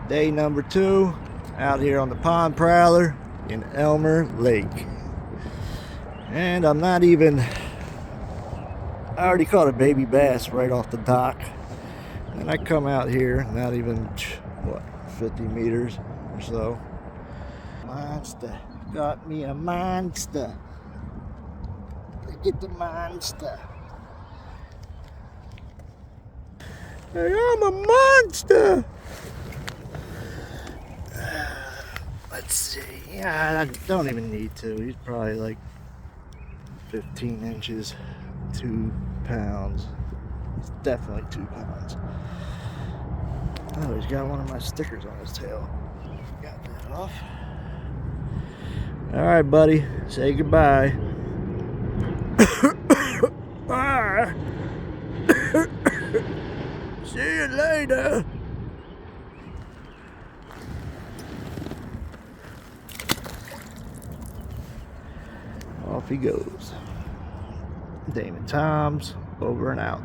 Day number 2 out here on the Pond Prowler in Elmer Lake. And I already caught a baby bass right off the dock. And I come out here, not even, what, 50 meters or so. Monster. Got me a monster. Look at the monster. Hey, I'm a monster. Let's see. Yeah, I don't even need to. He's probably like 15 inches, 2 pounds. It's definitely 2 pounds. Oh, he's got one of my stickers on his tail. Got that off. All right, buddy. Say goodbye. Bye. See you later. Off he goes. Damon Toms, over and out.